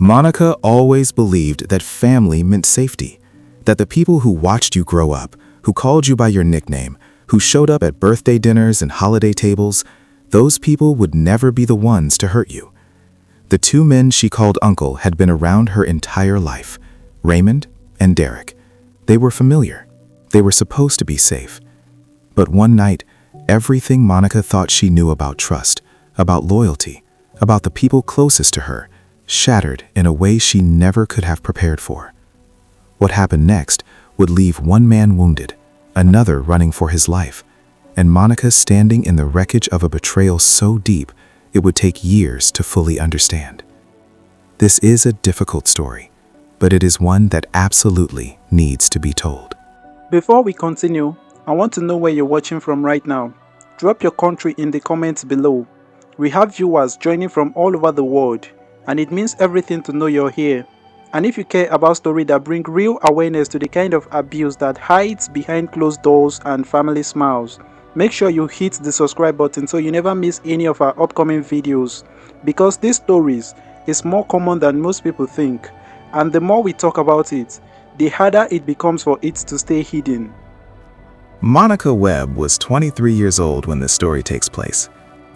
Monica always believed that family meant safety, that the people who watched you grow up, who called you by your nickname, who showed up at birthday dinners and holiday tables, those people would never be the ones to hurt you. The two men she called uncle had been around her entire life, Raymond and Derek. They were familiar. They were supposed to be safe. But one night, everything Monica thought she knew about trust, about loyalty, about the people closest to her, shattered in a way she never could have prepared for. What happened next would leave one man wounded, another running for his life, and Monica standing in the wreckage of a betrayal so deep it would take years to fully understand. This is a difficult story, but it is one that absolutely needs to be told. Before we continue, I want to know where you're watching from right now. Drop your country in the comments below. We have viewers joining from all over the world, and it means everything to know you're here. And if you care about stories that bring real awareness to the kind of abuse that hides behind closed doors and family smiles, make sure you hit the subscribe button so you never miss any of our upcoming videos. Because these stories is more common than most people think, and the more we talk about it, the harder it becomes for it to stay hidden. Monica Webb was 23 years old when this story takes place.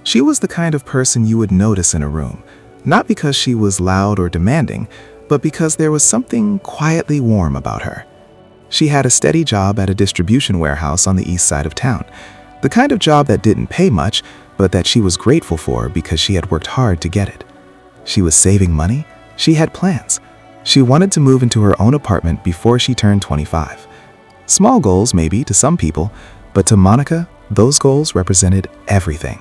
She was the kind of person you would notice in a room, not because she was loud or demanding, but because there was something quietly warm about her. She had a steady job at a distribution warehouse on the east side of town, the kind of job that didn't pay much, but that she was grateful for because she had worked hard to get it. She was saving money. She had plans. She wanted to move into her own apartment before she turned 25. Small goals maybe to some people, but to Monica, those goals represented everything.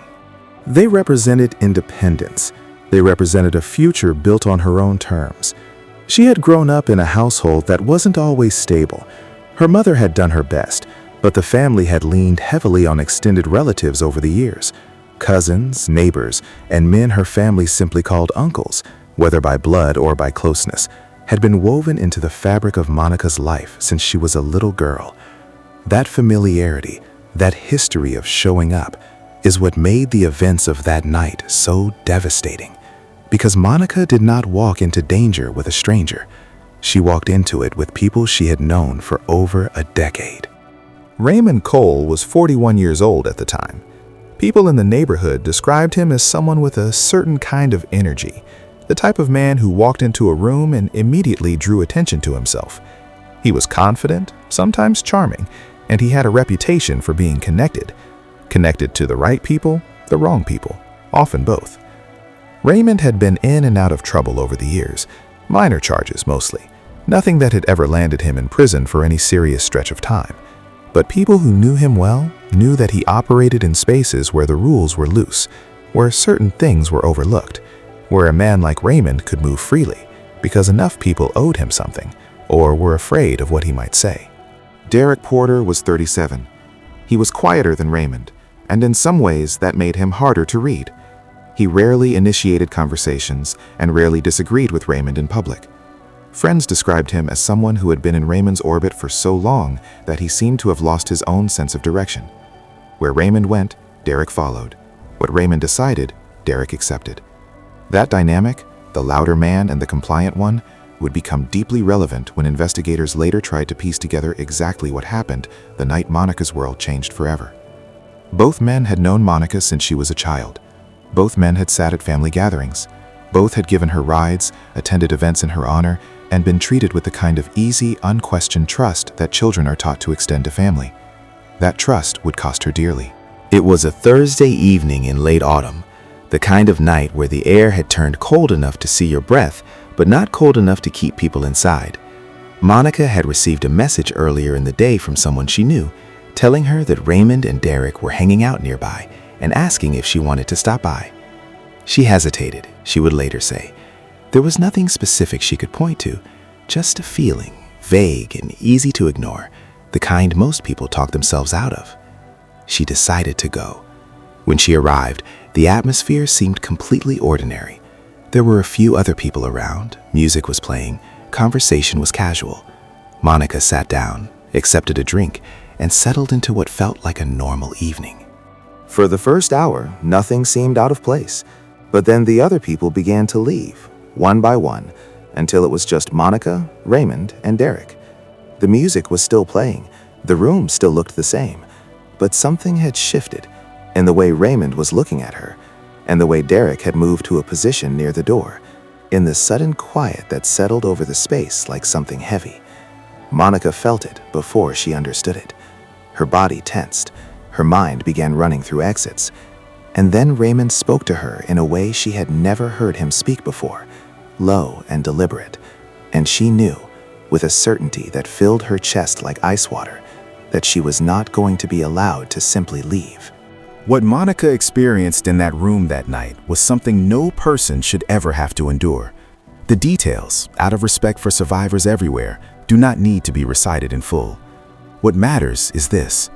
They represented independence. They represented a future built on her own terms. She had grown up in a household that wasn't always stable. Her mother had done her best, but the family had leaned heavily on extended relatives over the years. Cousins, neighbors, and men her family simply called uncles, whether by blood or by closeness, had been woven into the fabric of Monica's life since she was a little girl. That familiarity, that history of showing up, is what made the events of that night so devastating. Because Monica did not walk into danger with a stranger. She walked into it with people she had known for over a decade. Raymond Cole was 41 years old at the time. People in the neighborhood described him as someone with a certain kind of energy, the type of man who walked into a room and immediately drew attention to himself. He was confident, sometimes charming, and he had a reputation for being connected to the right people, the wrong people, often both. Raymond had been in and out of trouble over the years, minor charges mostly, nothing that had ever landed him in prison for any serious stretch of time. But people who knew him well knew that he operated in spaces where the rules were loose, where certain things were overlooked, where a man like Raymond could move freely because enough people owed him something or were afraid of what he might say. Derek Porter was 37. He was quieter than Raymond, and in some ways that made him harder to read. He rarely initiated conversations and rarely disagreed with Raymond in public. Friends described him as someone who had been in Raymond's orbit for so long that he seemed to have lost his own sense of direction. Where Raymond went, Derek followed. What Raymond decided, Derek accepted. That dynamic, the louder man and the compliant one, would become deeply relevant when investigators later tried to piece together exactly what happened the night Monica's world changed forever. Both men had known Monica since she was a child. Both men had sat at family gatherings. Both had given her rides, attended events in her honor, and been treated with the kind of easy, unquestioned trust that children are taught to extend to family. That trust would cost her dearly. It was a Thursday evening in late autumn, the kind of night where the air had turned cold enough to see your breath, but not cold enough to keep people inside. Monica had received a message earlier in the day from someone she knew, telling her that Raymond and Derek were hanging out nearby and asking if she wanted to stop by. She hesitated, she would later say. There was nothing specific she could point to, just a feeling, vague and easy to ignore, the kind most people talk themselves out of. She decided to go. When she arrived, the atmosphere seemed completely ordinary. There were a few other people around, music was playing, conversation was casual. Monica sat down, accepted a drink, and settled into what felt like a normal evening. For the first hour, nothing seemed out of place, but then the other people began to leave, one by one, until it was just Monica, Raymond, and Derek. The music was still playing, the room still looked the same, but something had shifted in the way Raymond was looking at her, and the way Derek had moved to a position near the door, in the sudden quiet that settled over the space like something heavy. Monica felt it before she understood it. Her body tensed, her mind began running through exits, and then Raymond spoke to her in a way she had never heard him speak before, low and deliberate, and she knew, with a certainty that filled her chest like ice water, that she was not going to be allowed to simply leave. What Monica experienced in that room that night was something no person should ever have to endure. The details, out of respect for survivors everywhere, do not need to be recited in full. What matters is this: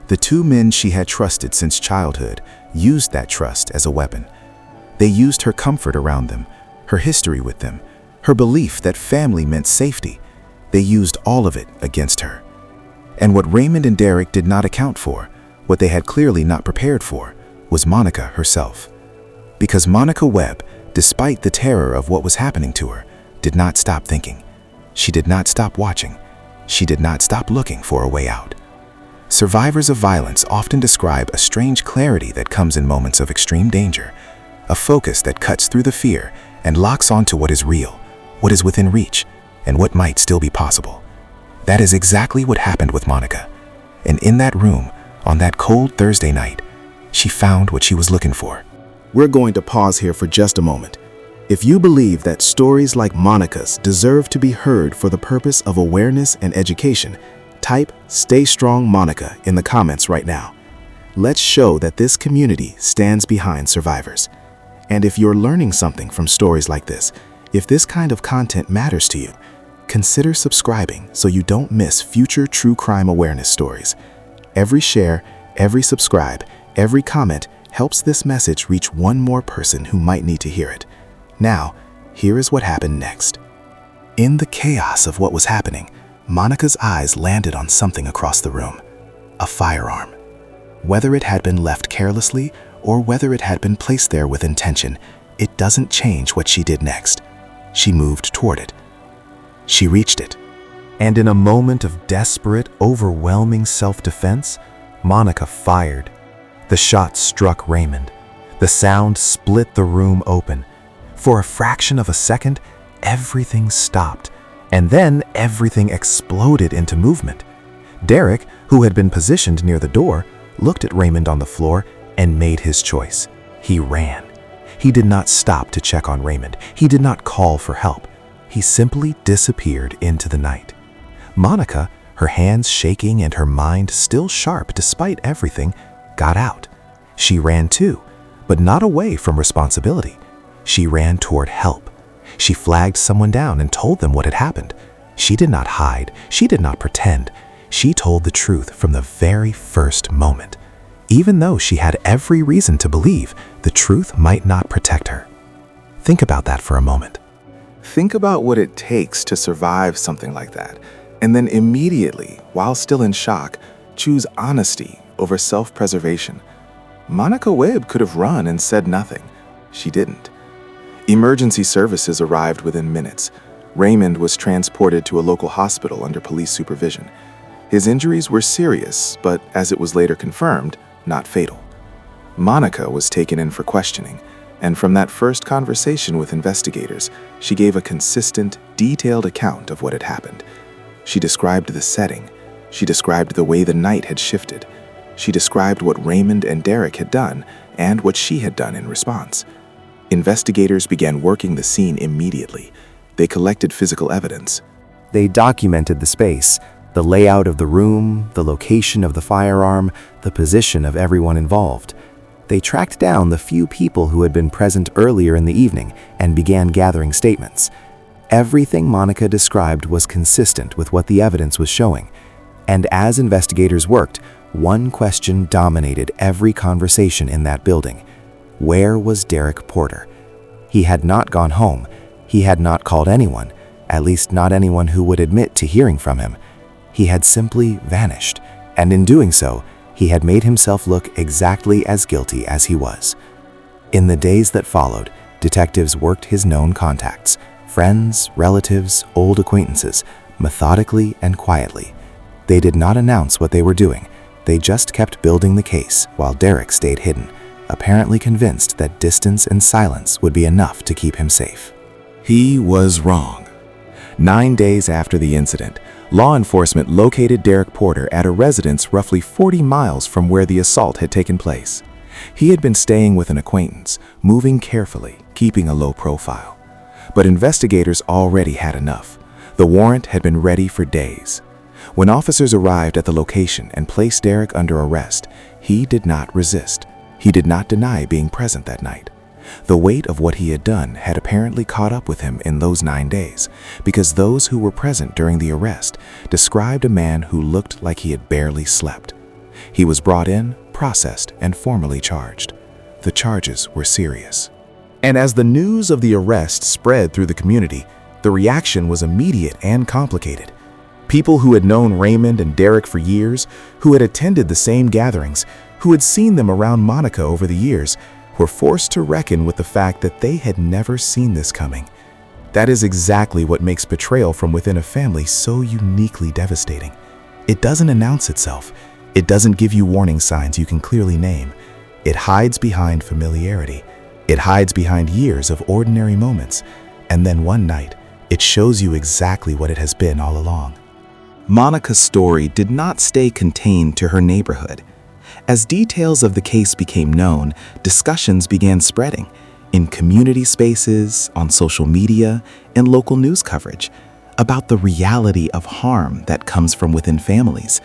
the two men she had trusted since childhood used that trust as a weapon. They used her comfort around them, her history with them, her belief that family meant safety. They used all of it against her. And what Raymond and Derek did not account for, what they had clearly not prepared for, was Monica herself. Because Monica Webb, despite the terror of what was happening to her, did not stop thinking. She did not stop watching. She did not stop looking for a way out. Survivors of violence often describe a strange clarity that comes in moments of extreme danger, a focus that cuts through the fear and locks onto what is real, what is within reach, and what might still be possible. That is exactly what happened with Monica. And in that room, on that cold Thursday night, she found what she was looking for. We're going to pause here for just a moment. If you believe that stories like Monica's deserve to be heard for the purpose of awareness and education, type "Stay Strong Monica" in the comments right now. Let's show that this community stands behind survivors. And if you're learning something from stories like this, if this kind of content matters to you, consider subscribing so you don't miss future true crime awareness stories. Every share, every subscribe, every comment helps this message reach one more person who might need to hear it. Now, here is what happened next. In the chaos of what was happening, Monica's eyes landed on something across the room: a firearm. Whether it had been left carelessly or whether it had been placed there with intention, it doesn't change what she did next. She moved toward it. She reached it. And in a moment of desperate, overwhelming self-defense, Monica fired. The shot struck Raymond. The sound split the room open. For a fraction of a second, everything stopped, and then everything exploded into movement. Derek, who had been positioned near the door, looked at Raymond on the floor and made his choice. He ran. He did not stop to check on Raymond. He did not call for help. He simply disappeared into the night. Monica, her hands shaking and her mind still sharp despite everything, got out. She ran too, but not away from responsibility. She ran toward help. She flagged someone down and told them what had happened. She did not hide. She did not pretend. She told the truth from the very first moment. Even though she had every reason to believe the truth might not protect her. Think about that for a moment. Think about what it takes to survive something like that, and then immediately, while still in shock, choose honesty over self-preservation. Monica Webb could have run and said nothing. She didn't. Emergency services arrived within minutes. Raymond was transported to a local hospital under police supervision. His injuries were serious, but as it was later confirmed, not fatal. Monica was taken in for questioning, and from that first conversation with investigators, she gave a consistent, detailed account of what had happened. She described the setting. She described the way the night had shifted. She described what Raymond and Derek had done and what she had done in response. Investigators began working the scene immediately. They collected physical evidence. They documented the space, the layout of the room, the location of the firearm, the position of everyone involved. They tracked down the few people who had been present earlier in the evening and began gathering statements. Everything Monica described was consistent with what the evidence was showing. And as investigators worked, one question dominated every conversation in that building. Where was Derek Porter? He had not gone home. He had not called anyone, at least not anyone who would admit to hearing from him. He had simply vanished, and in doing so, he had made himself look exactly as guilty as he was. In the days that followed, detectives worked his known contacts, friends, relatives, old acquaintances, methodically and quietly. They did not announce what they were doing. They just kept building the case while Derek stayed hidden, apparently convinced that distance and silence would be enough to keep him safe. He was wrong. 9 days after the incident, law enforcement located Derek Porter at a residence roughly 40 miles from where the assault had taken place. He had been staying with an acquaintance, moving carefully, keeping a low profile. But investigators already had enough. The warrant had been ready for days. When officers arrived at the location and placed Derek under arrest, he did not resist. He did not deny being present that night. The weight of what he had done had apparently caught up with him in those 9 days, because those who were present during the arrest described a man who looked like he had barely slept. He was brought in, processed, and formally charged. The charges were serious. And as the news of the arrest spread through the community, the reaction was immediate and complicated. People who had known Raymond and Derek for years, who had attended the same gatherings, who had seen them around Monica over the years, were forced to reckon with the fact that they had never seen this coming. That is exactly what makes betrayal from within a family so uniquely devastating. It doesn't announce itself. It doesn't give you warning signs you can clearly name. It hides behind familiarity. It hides behind years of ordinary moments. And then one night, it shows you exactly what it has been all along. Monica's story did not stay contained to her neighborhood. As details of the case became known, discussions began spreading in community spaces, on social media, and local news coverage about the reality of harm that comes from within families,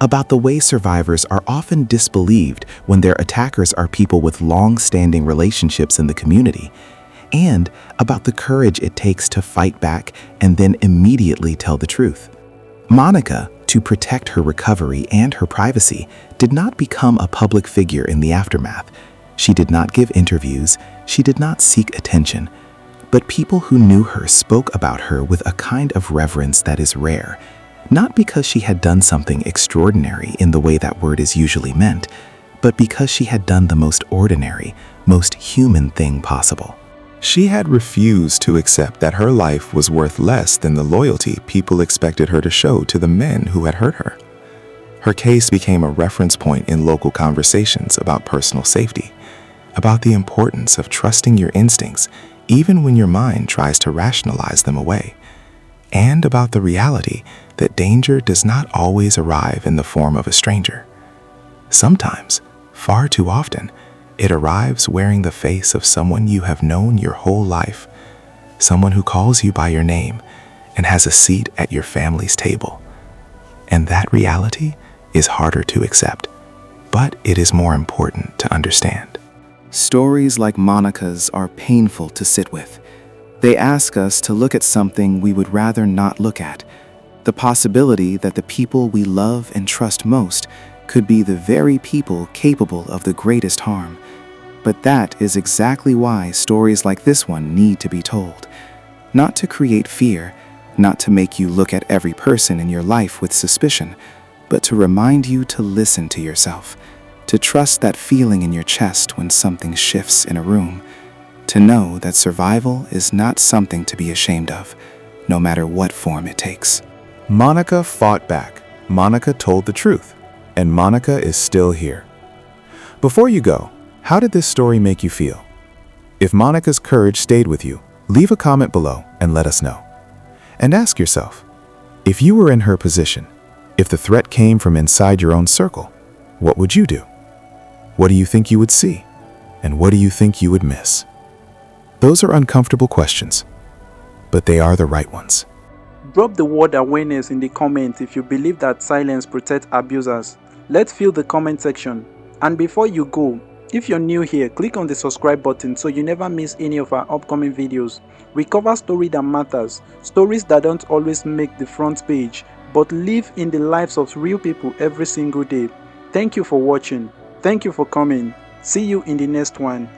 about the way survivors are often disbelieved when their attackers are people with long-standing relationships in the community, and about the courage it takes to fight back and then immediately tell the truth. Monica, to protect her recovery and her privacy, did not become a public figure in the aftermath. She did not give interviews, she did not seek attention. But people who knew her spoke about her with a kind of reverence that is rare, not because she had done something extraordinary in the way that word is usually meant, but because she had done the most ordinary, most human thing possible. She had refused to accept that her life was worth less than the loyalty people expected her to show to the men who had hurt her. Her case became a reference point in local conversations about personal safety, about the importance of trusting your instincts even when your mind tries to rationalize them away, and about the reality that danger does not always arrive in the form of a stranger. Sometimes, far too often, it arrives wearing the face of someone you have known your whole life, someone who calls you by your name and has a seat at your family's table. And that reality is harder to accept, but it is more important to understand. Stories like Monica's are painful to sit with. They ask us to look at something we would rather not look at, the possibility that the people we love and trust most could be the very people capable of the greatest harm. But that is exactly why stories like this one need to be told. Not to create fear, not to make you look at every person in your life with suspicion, but to remind you to listen to yourself, to trust that feeling in your chest when something shifts in a room, to know that survival is not something to be ashamed of, no matter what form it takes. Monica fought back. Monica told the truth. And Monica is still here. Before you go, how did this story make you feel? If Monica's courage stayed with you, leave a comment below and let us know. And ask yourself, if you were in her position, if the threat came from inside your own circle, what would you do? What do you think you would see? And what do you think you would miss? Those are uncomfortable questions, but they are the right ones. Drop the word awareness in the comments if you believe that silence protects abusers. Let's fill the comment section. And before you go, if you're new here, click on the subscribe button so you never miss any of our upcoming videos. We cover story that matters, stories that don't always make the front page, but live in the lives of real people every single day. Thank you for watching. Thank you for coming. See you in the next one.